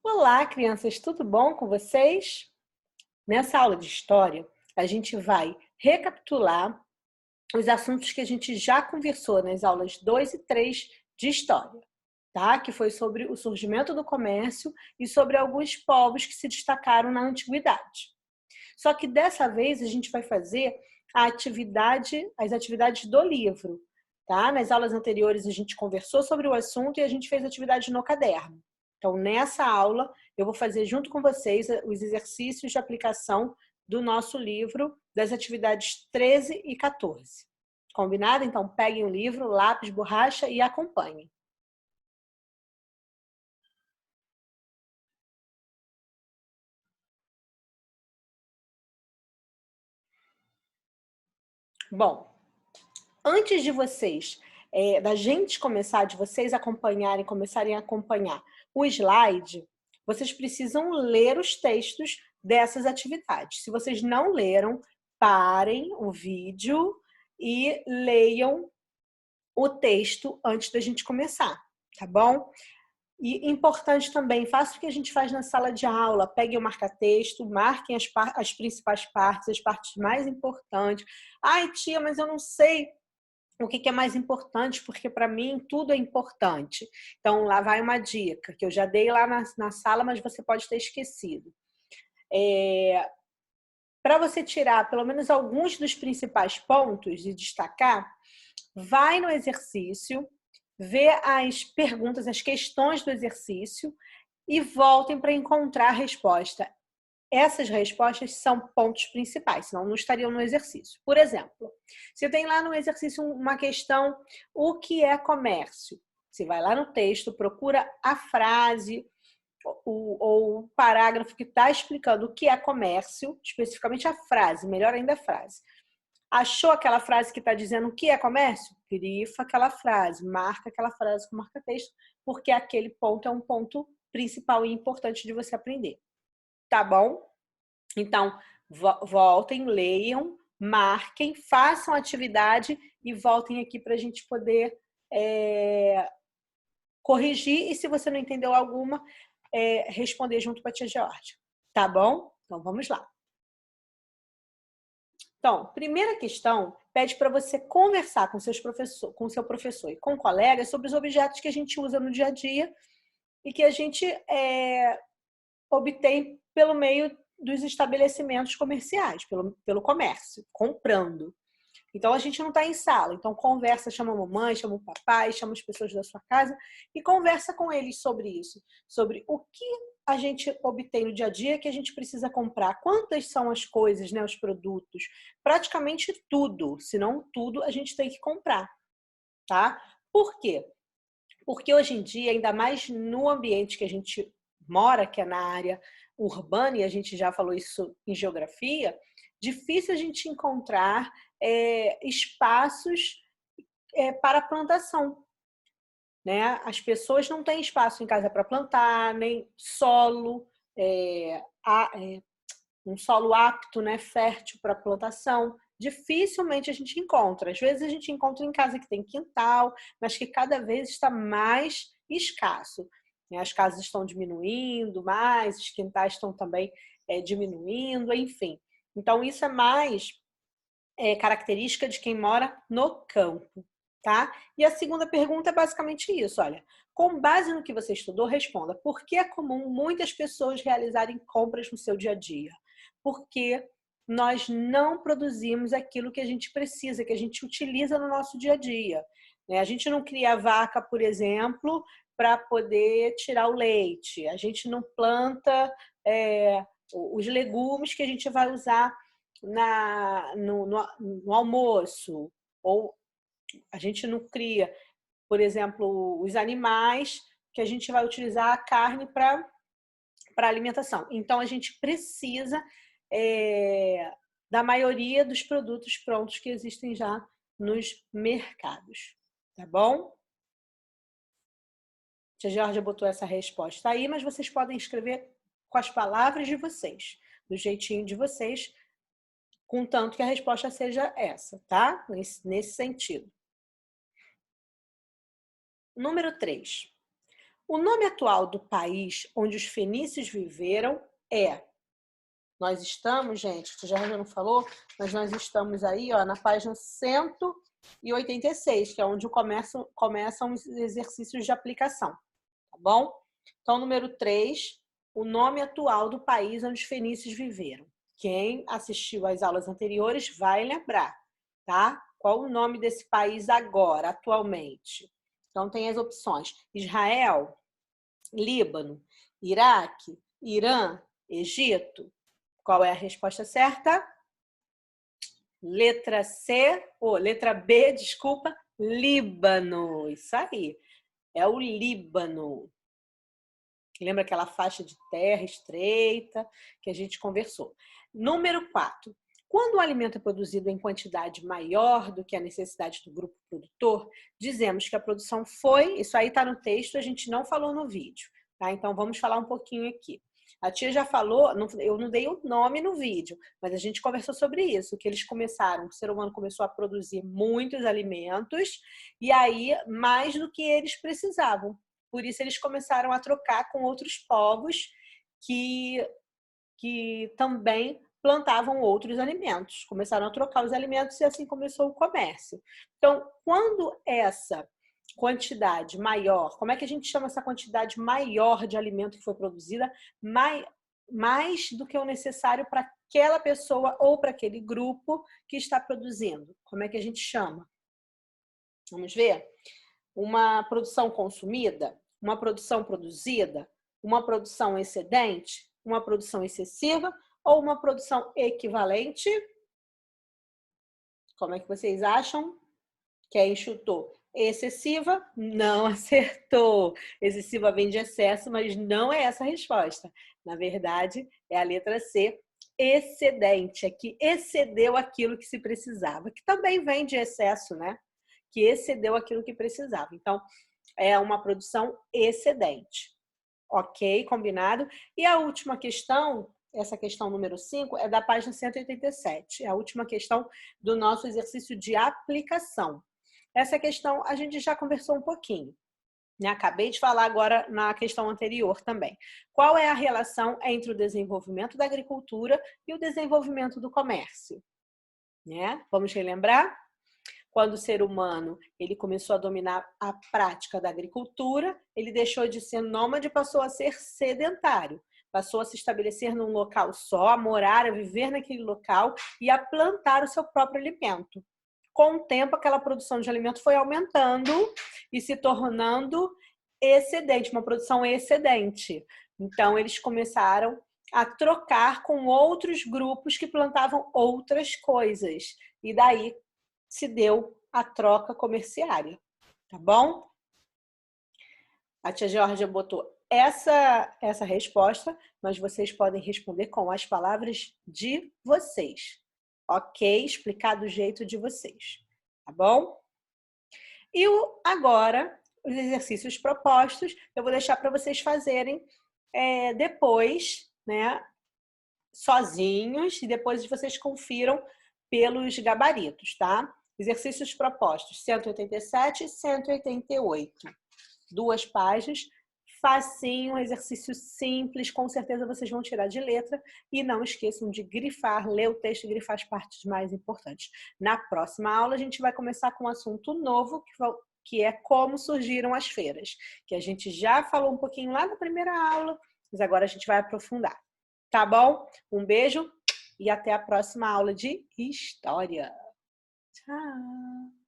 Olá, crianças, tudo bom com vocês? Nessa aula de história, a gente vai recapitular os assuntos que a gente já conversou nas aulas 2 e 3 de história, tá? Que foi sobre o surgimento do comércio e sobre alguns povos que se destacaram na antiguidade. Só que dessa vez a gente vai fazer as atividades do livro, tá? Nas aulas anteriores a gente conversou sobre o assunto e a gente fez atividade no caderno. Então, nessa aula, eu vou fazer junto com vocês os exercícios de aplicação do nosso livro das atividades 13 e 14. Combinado? Então, peguem o livro, lápis, borracha e acompanhem. Bom, antes de vocês, da gente começar, de vocês começarem a acompanhar o slide, vocês precisam ler os textos dessas atividades. Se vocês não leram, parem o vídeo e leiam o texto antes da gente começar, tá bom? E importante também, faça o que a gente faz na sala de aula, peguem o marca-texto, marquem as principais partes, as partes mais importantes. Ai, tia, mas eu não sei o que é mais importante, porque para mim tudo é importante. Então, lá vai uma dica, que eu já dei lá na sala, mas você pode ter esquecido. Para você tirar pelo menos alguns dos principais pontos e destacar, vai no exercício, vê as perguntas, as questões do exercício e voltem para encontrar a resposta. Essas respostas são pontos principais, senão não estariam no exercício. Por exemplo, se tem lá no exercício uma questão, o que é comércio? Você vai lá no texto, procura a frase ou o parágrafo que está explicando o que é comércio, especificamente a frase, melhor ainda a frase. Achou aquela frase que está dizendo o que é comércio? Grifa aquela frase, marca aquela frase com marca-texto, porque aquele ponto é um ponto principal e importante de você aprender. Tá bom? Então, voltem, leiam, marquem, façam atividade e voltem aqui para a gente poder corrigir. E se você não entendeu alguma, responder junto com a tia Georgia. Tá bom? Então, vamos lá. Então, primeira questão pede para você conversar com com seu professor e com colegas sobre os objetos que a gente usa no dia a dia e que a gente obtém pelo meio dos estabelecimentos comerciais, pelo comércio, comprando. Então, a gente não está em sala. Então, conversa, chama a mamãe, chama o papai, chama as pessoas da sua casa e conversa com eles sobre isso. Sobre o que a gente obtém no dia a dia que a gente precisa comprar. Quantas são as coisas, né, os produtos? Praticamente tudo. Se não tudo, a gente tem que comprar. Tá? Por quê? Porque hoje em dia, ainda mais no ambiente que a gente mora, que é na área urbana, e a gente já falou isso em geografia, difícil a gente encontrar espaços para plantação. Né? As pessoas não têm espaço em casa para plantar, nem solo, um solo apto, né, fértil para plantação. Dificilmente a gente encontra. Às vezes a gente encontra em casa que tem quintal, mas que cada vez está mais escasso. As casas estão diminuindo mais, os quintais estão também diminuindo, enfim. Então, isso é mais característica de quem mora no campo, tá? E a segunda pergunta é basicamente isso, olha. Com base no que você estudou, responda. Por que é comum muitas pessoas realizarem compras no seu dia a dia? Porque nós não produzimos aquilo que a gente precisa, que a gente utiliza no nosso dia a dia. A gente não cria vaca, por exemplo, para poder tirar o leite. A gente não planta os legumes que a gente vai usar no almoço. Ou a gente não cria, por exemplo, os animais que a gente vai utilizar a carne para alimentação. Então, a gente precisa da maioria dos produtos prontos que existem já nos mercados. Tá bom? A Georgia botou essa resposta aí, mas vocês podem escrever com as palavras de vocês, do jeitinho de vocês, contanto que a resposta seja essa, tá? Nesse sentido. Número 3. O nome atual do país onde os fenícios viveram é... Nós estamos, gente, você já não falou, mas nós estamos aí, ó, na página 186, que é onde começam os exercícios de aplicação, tá bom? Então, número 3, o nome atual do país onde os fenícios viveram. Quem assistiu às aulas anteriores vai lembrar, tá? Qual o nome desse país agora, atualmente? Então, tem as opções: Israel, Líbano, Iraque, Irã, Egito. Qual é a resposta certa? Letra C, ou letra B, desculpa, Líbano. Isso aí, é o Líbano. Lembra aquela faixa de terra estreita que a gente conversou? Número 4. Quando o alimento é produzido em quantidade maior do que a necessidade do grupo produtor, dizemos que a produção foi... Isso aí está no texto, a gente não falou no vídeo, tá? Então, vamos falar um pouquinho aqui. A tia já falou, eu não dei o nome no vídeo, mas a gente conversou sobre isso, que eles começaram, o ser humano começou a produzir muitos alimentos e aí mais do que eles precisavam. Por isso eles começaram a trocar com outros povos que também plantavam outros alimentos. Começaram a trocar os alimentos e assim começou o comércio. Então, quando essa quantidade maior, como é que a gente chama essa quantidade maior de alimento que foi produzida, mais do que o necessário para aquela pessoa ou para aquele grupo que está produzindo? Como é que a gente chama? Vamos ver? Uma produção consumida, uma produção produzida, uma produção excedente, uma produção excessiva ou uma produção equivalente? Como é que vocês acham? Quem chutou? Excessiva? Não acertou. Excessiva vem de excesso, mas não é essa a resposta. Na verdade, é a letra C, excedente. É que excedeu aquilo que se precisava, que também vem de excesso, né? Que excedeu aquilo que precisava. Então, é uma produção excedente. Ok? Combinado? E a última questão, essa questão número 5, é da página 187. É a última questão do nosso exercício de aplicação. Essa questão a gente já conversou um pouquinho. Né? Acabei de falar agora na questão anterior também. Qual é a relação entre o desenvolvimento da agricultura e o desenvolvimento do comércio? Né? Vamos relembrar? Quando o ser humano ele começou a dominar a prática da agricultura, ele deixou de ser nômade e passou a ser sedentário. Passou a se estabelecer num local só, a morar, a viver naquele local e a plantar o seu próprio alimento. Com o tempo, aquela produção de alimento foi aumentando e se tornando excedente, uma produção excedente. Então, eles começaram a trocar com outros grupos que plantavam outras coisas. E daí se deu a troca comerciária, tá bom? A tia Georgia botou essa resposta, mas vocês podem responder com as palavras de vocês, ok? Explicar do jeito de vocês, tá bom? E agora, os exercícios propostos, eu vou deixar para vocês fazerem depois, né? Sozinhos, e depois vocês confiram pelos gabaritos, tá? Exercícios propostos, 187 e 188. 2 páginas, facinho, exercício simples, com certeza vocês vão tirar de letra. E não esqueçam de grifar, ler o texto e grifar as partes mais importantes. Na próxima aula, a gente vai começar com um assunto novo, que é como surgiram as feiras, que a gente já falou um pouquinho lá na primeira aula, mas agora a gente vai aprofundar. Tá bom? Um beijo e até a próxima aula de História. Tchau!